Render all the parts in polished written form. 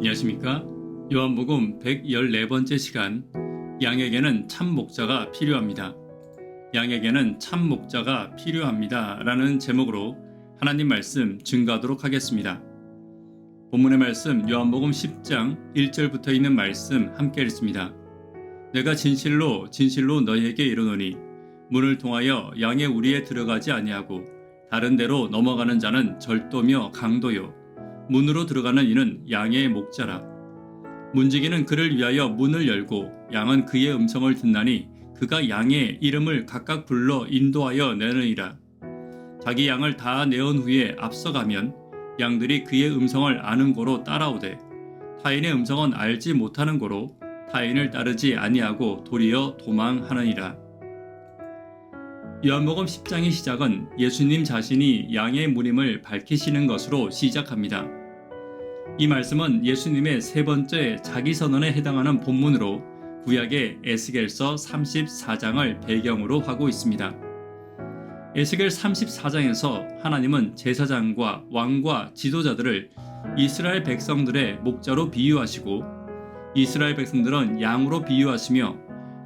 안녕하십니까? 요한복음 114번째 시간, 양에게는 참 목자가 필요합니다. 양에게는 참 목자가 필요합니다 라는 제목으로 하나님 말씀 증거하도록 하겠습니다. 본문의 말씀 요한복음 10장 1절부터 있는 말씀 함께 읽습니다. 내가 진실로 너희에게 이르노니 문을 통하여 양의 우리에 들어가지 아니하고 다른 데로 넘어가는 자는 절도며 강도요 문으로 들어가는 이는 양의 목자라. 문지기는 그를 위하여 문을 열고 양은 그의 음성을 듣나니 그가 양의 이름을 각각 불러 인도하여 내느니라. 자기 양을 다 내온 후에 앞서가면 양들이 그의 음성을 아는 고로 따라오되 타인의 음성은 알지 못하는 고로 타인을 따르지 아니하고 도리어 도망하느니라. 요한복음 10장의 시작은 예수님 자신이 양의 문임을 밝히시는 것으로 시작합니다. 이 말씀은 예수님의 세 번째 자기선언에 해당하는 본문으로 구약의 에스겔서 34장을 배경으로 하고 있습니다. 에스겔 34장에서 하나님은 제사장과 왕과 지도자들을 이스라엘 백성들의 목자로 비유하시고 이스라엘 백성들은 양으로 비유하시며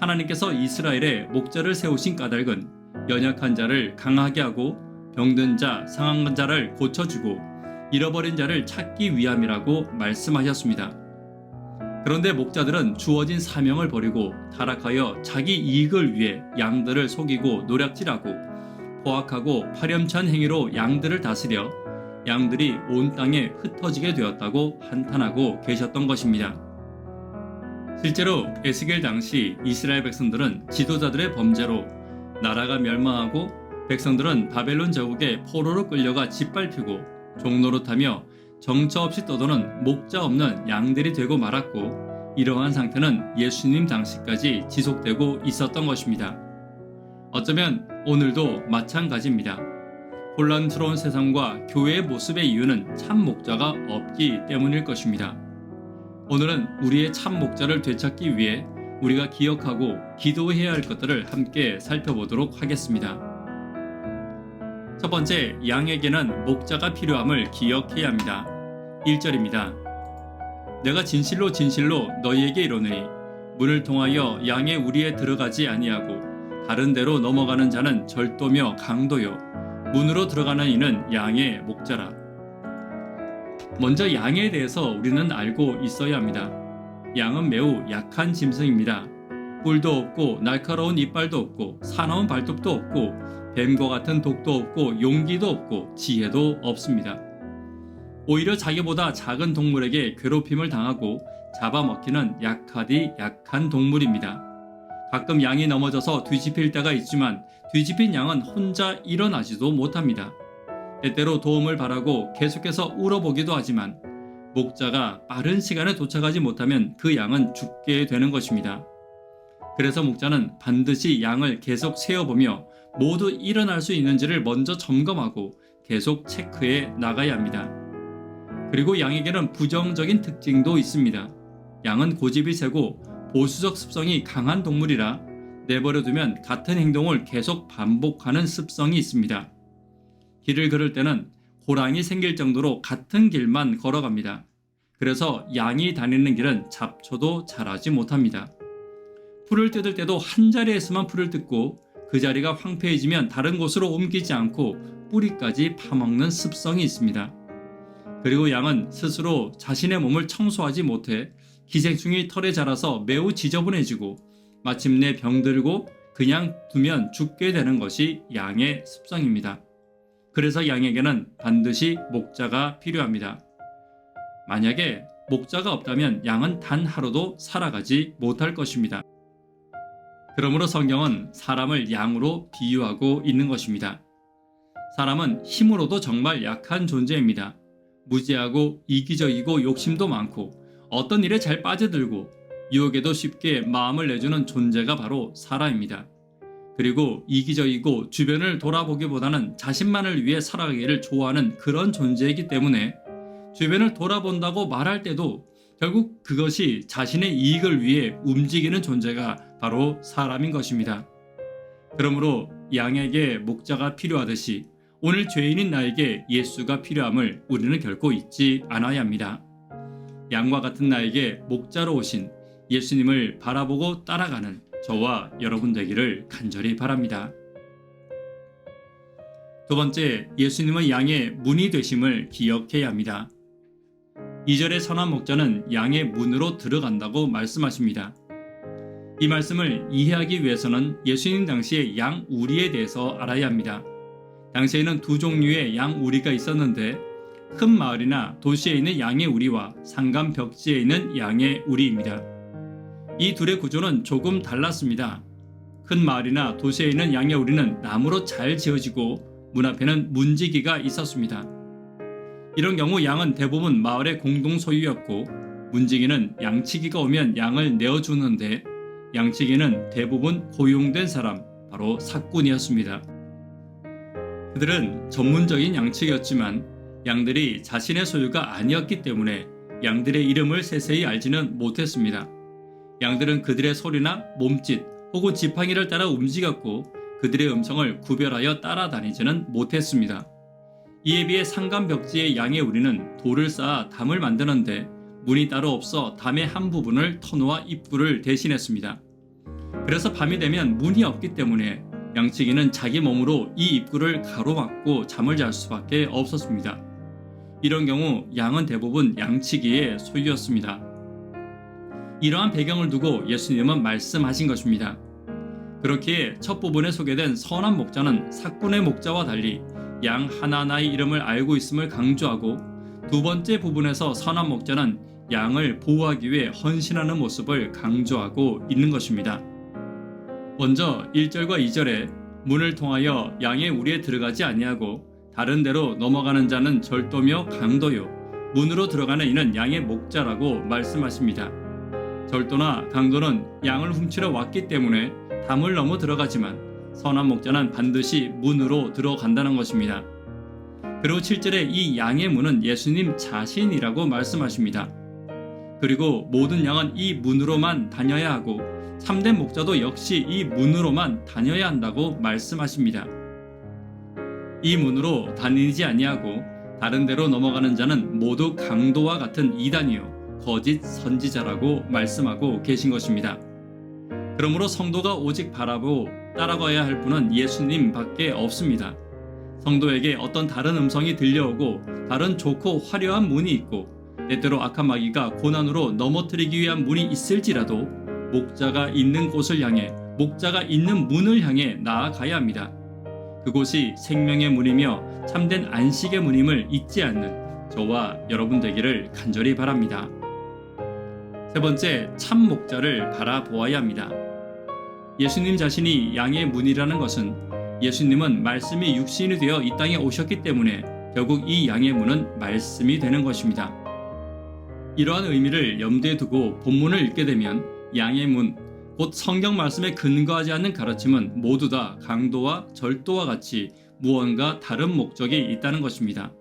하나님께서 이스라엘의 목자를 세우신 까닭은 연약한 자를 강하게 하고 병든 자, 상한 자를 고쳐주고 잃어버린 자를 찾기 위함이라고 말씀하셨습니다. 그런데 목자들은 주어진 사명을 버리고 타락하여 자기 이익을 위해 양들을 속이고 노략질하고 포악하고 파렴치한 행위로 양들을 다스려 양들이 온 땅에 흩어지게 되었다고 한탄하고 계셨던 것입니다. 실제로 에스겔 당시 이스라엘 백성들은 지도자들의 범죄로 나라가 멸망하고 백성들은 바벨론 제국의 포로로 끌려가 짓밟히고 종노릇하며 정처 없이 떠도는 목자 없는 양들이 되고 말았고 이러한 상태는 예수님 당시까지 지속되고 있었던 것입니다. 어쩌면 오늘도 마찬가지입니다. 혼란스러운 세상과 교회의 모습의 이유는 참 목자가 없기 때문일 것입니다. 오늘은 우리의 참 목자를 되찾기 위해 우리가 기억하고 기도해야 할 것들을 함께 살펴보도록 하겠습니다. 첫 번째, 양에게는 목자가 필요함을 기억해야 합니다. 1절입니다. 내가 진실로 너희에게 이르노니 문을 통하여 양의 우리에 들어가지 아니하고 다른 데로 넘어가는 자는 절도며 강도요 문으로 들어가는 이는 양의 목자라. 먼저 양에 대해서 우리는 알고 있어야 합니다. 양은 매우 약한 짐승입니다. 뿔도 없고 날카로운 이빨도 없고 사나운 발톱도 없고 뱀과 같은 독도 없고 용기도 없고 지혜도 없습니다. 오히려 자기보다 작은 동물에게 괴롭힘을 당하고 잡아먹히는 약하디 약한 동물입니다. 가끔 양이 넘어져서 뒤집힐 때가 있지만 뒤집힌 양은 혼자 일어나지도 못합니다. 때때로 도움을 바라고 계속해서 울어보기도 하지만 목자가 빠른 시간에 도착하지 못하면 그 양은 죽게 되는 것입니다. 그래서 목자는 반드시 양을 계속 세어보며 모두 일어날 수 있는지를 먼저 점검하고 계속 체크해 나가야 합니다. 그리고 양에게는 부정적인 특징도 있습니다. 양은 고집이 세고 보수적 습성이 강한 동물이라 내버려두면 같은 행동을 계속 반복하는 습성이 있습니다. 길을 걸을 때는 호랑이 생길 정도로 같은 길만 걸어갑니다. 그래서 양이 다니는 길은 잡초도 자라지 못합니다. 풀을 뜯을 때도 한 자리에서만 풀을 뜯고 그 자리가 황폐해지면 다른 곳으로 옮기지 않고 뿌리까지 파먹는 습성이 있습니다. 그리고 양은 스스로 자신의 몸을 청소하지 못해 기생충이 털에 자라서 매우 지저분해지고 마침내 병들고 그냥 두면 죽게 되는 것이 양의 습성입니다. 그래서 양에게는 반드시 목자가 필요합니다. 만약에 목자가 없다면 양은 단 하루도 살아가지 못할 것입니다. 그러므로 성경은 사람을 양으로 비유하고 있는 것입니다. 사람은 힘으로도 정말 약한 존재입니다. 무지하고 이기적이고 욕심도 많고 어떤 일에 잘 빠져들고 유혹에도 쉽게 마음을 내주는 존재가 바로 사람입니다. 그리고 이기적이고 주변을 돌아보기보다는 자신만을 위해 살아가기를 좋아하는 그런 존재이기 때문에 주변을 돌아본다고 말할 때도 결국 그것이 자신의 이익을 위해 움직이는 존재가 바로 사람인 것입니다. 그러므로 양에게 목자가 필요하듯이 오늘 죄인인 나에게 예수가 필요함을 우리는 결코 잊지 않아야 합니다. 양과 같은 나에게 목자로 오신 예수님을 바라보고 따라가는 저와 여러분 되기를 간절히 바랍니다. 두 번째, 예수님은 양의 문이 되심을 기억해야 합니다. 2절의 선한 목자는 양의 문으로 들어간다고 말씀하십니다. 이 말씀을 이해하기 위해서는 예수님 당시의 양 우리에 대해서 알아야 합니다. 당시에는 두 종류의 양 우리가 있었는데 큰 마을이나 도시에 있는 양의 우리와 산간 벽지에 있는 양의 우리입니다. 이 둘의 구조는 조금 달랐습니다. 큰 마을이나 도시에 있는 양의 우리는 나무로 잘 지어지고 문 앞에는 문지기가 있었습니다. 이런 경우 양은 대부분 마을의 공동 소유였고 문지기는 양치기가 오면 양을 내어주는데 양치기는 대부분 고용된 사람, 바로 삭군이었습니다. 그들은 전문적인 양치기였지만 양들이 자신의 소유가 아니었기 때문에 양들의 이름을 세세히 알지는 못했습니다. 양들은 그들의 소리나 몸짓 혹은 지팡이를 따라 움직였고 그들의 음성을 구별하여 따라다니지는 못했습니다. 이에 비해 산간 벽지의 양의 우리는 돌을 쌓아 담을 만드는데 문이 따로 없어 담의 한 부분을 터놓아 입구를 대신했습니다. 그래서 밤이 되면 문이 없기 때문에 양치기는 자기 몸으로 이 입구를 가로막고 잠을 잘 수밖에 없었습니다. 이런 경우 양은 대부분 양치기의 소유였습니다. 이러한 배경을 두고 예수님은 말씀하신 것입니다. 그렇기에 첫 부분에 소개된 선한 목자는 삭군의 목자와 달리 양 하나하나의 이름을 알고 있음을 강조하고, 두 번째 부분에서 선한 목자는 양을 보호하기 위해 헌신하는 모습을 강조하고 있는 것입니다. 먼저 1절과 2절에 문을 통하여 양의 우리에 들어가지 아니하고 다른 데로 넘어가는 자는 절도며 강도요 문으로 들어가는 이는 양의 목자라고 말씀하십니다. 절도나 강도는 양을 훔치러 왔기 때문에 담을 넘어 들어가지만 선한 목자는 반드시 문으로 들어간다는 것입니다. 그리고 7절에 이 양의 문은 예수님 자신이라고 말씀하십니다. 그리고 모든 양은 이 문으로만 다녀야 하고 참된 목자도 역시 이 문으로만 다녀야 한다고 말씀하십니다. 이 문으로 다니지 아니하고 다른 데로 넘어가는 자는 모두 강도와 같은 이단이요 거짓 선지자라고 말씀하고 계신 것입니다. 그러므로 성도가 오직 바라보고 따라가야 할 분은 예수님밖에 없습니다. 성도에게 어떤 다른 음성이 들려오고 다른 좋고 화려한 문이 있고 때때로 악한 마귀가 고난으로 넘어뜨리기 위한 문이 있을지라도 목자가 있는 곳을 향해, 목자가 있는 문을 향해 나아가야 합니다. 그곳이 생명의 문이며 참된 안식의 문임을 잊지 않는 저와 여러분 되기를 간절히 바랍니다. 세 번째, 참 목자를 바라보아야 합니다. 예수님 자신이 양의 문이라는 것은 예수님은 말씀이 육신이 되어 이 땅에 오셨기 때문에 결국 이 양의 문은 말씀이 되는 것입니다. 이러한 의미를 염두에 두고 본문을 읽게 되면 양의 문, 곧 성경 말씀에 근거하지 않는 가르침은 모두 다 강도와 절도와 같이 무언가 다른 목적이 있다는 것입니다.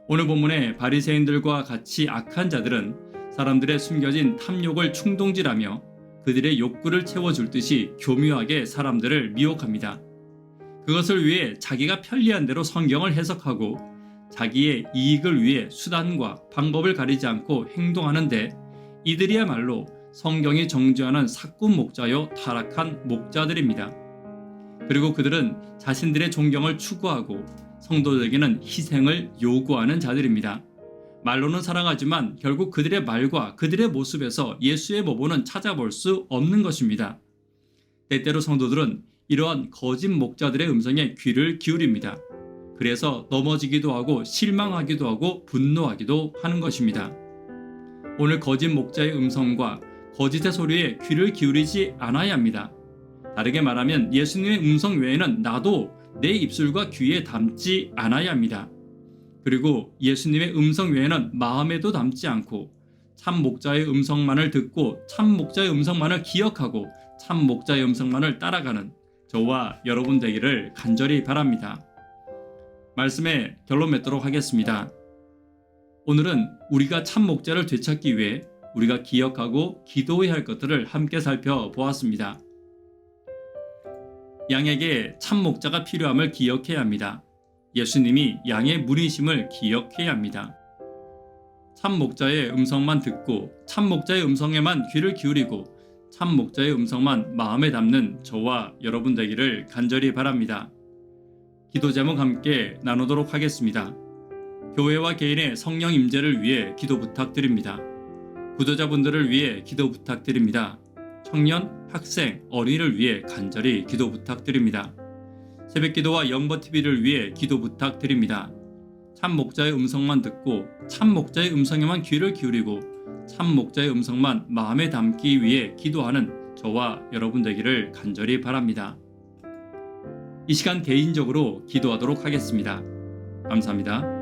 오늘 본문의 바리새인들과 같이 악한 자들은 사람들의 숨겨진 탐욕을 충동질하며 그들의 욕구를 채워줄 듯이 교묘하게 사람들을 미혹합니다. 그것을 위해 자기가 편리한 대로 성경을 해석하고 자기의 이익을 위해 수단과 방법을 가리지 않고 행동하는데 이들이야말로 성경이 정죄하는 삭군 목자요 타락한 목자들입니다. 그리고 그들은 자신들의 존경을 추구하고 성도들에게는 희생을 요구하는 자들입니다. 말로는 사랑하지만 결국 그들의 말과 그들의 모습에서 예수의 모범은 찾아볼 수 없는 것입니다. 때때로 성도들은 이러한 거짓 목자들의 음성에 귀를 기울입니다. 그래서 넘어지기도 하고 실망하기도 하고 분노하기도 하는 것입니다. 오늘 거짓 목자의 음성과 거짓의 소리에 귀를 기울이지 않아야 합니다. 다르게 말하면 예수님의 음성 외에는 나도 내 입술과 귀에 담지 않아야 합니다. 그리고 예수님의 음성 외에는 마음에도 담지 않고 참 목자의 음성만을 듣고 참 목자의 음성만을 기억하고 참 목자의 음성만을 따라가는 저와 여러분 되기를 간절히 바랍니다. 말씀에 결론 맺도록 하겠습니다. 오늘은 우리가 참 목자를 되찾기 위해 우리가 기억하고 기도해야 할 것들을 함께 살펴보았습니다. 양에게 참 목자가 필요함을 기억해야 합니다. 예수님이 양의 문이심을 기억해야 합니다. 참 목자의 음성만 듣고 참 목자의 음성에만 귀를 기울이고 참 목자의 음성만 마음에 담는 저와 여러분 되기를 간절히 바랍니다. 기도 제목 함께 나누도록 하겠습니다. 교회와 개인의 성령 임재를 위해 기도 부탁드립니다. 구도자분들을 위해 기도 부탁드립니다. 청년, 학생, 어린이를 위해 간절히 기도 부탁드립니다. 새벽기도와 영버TV를 위해 기도 부탁드립니다. 참 목자의 음성만 듣고 참 목자의 음성에만 귀를 기울이고 참 목자의 음성만 마음에 담기 위해 기도하는 저와 여러분 되기를 간절히 바랍니다. 이 시간 개인적으로 기도하도록 하겠습니다. 감사합니다.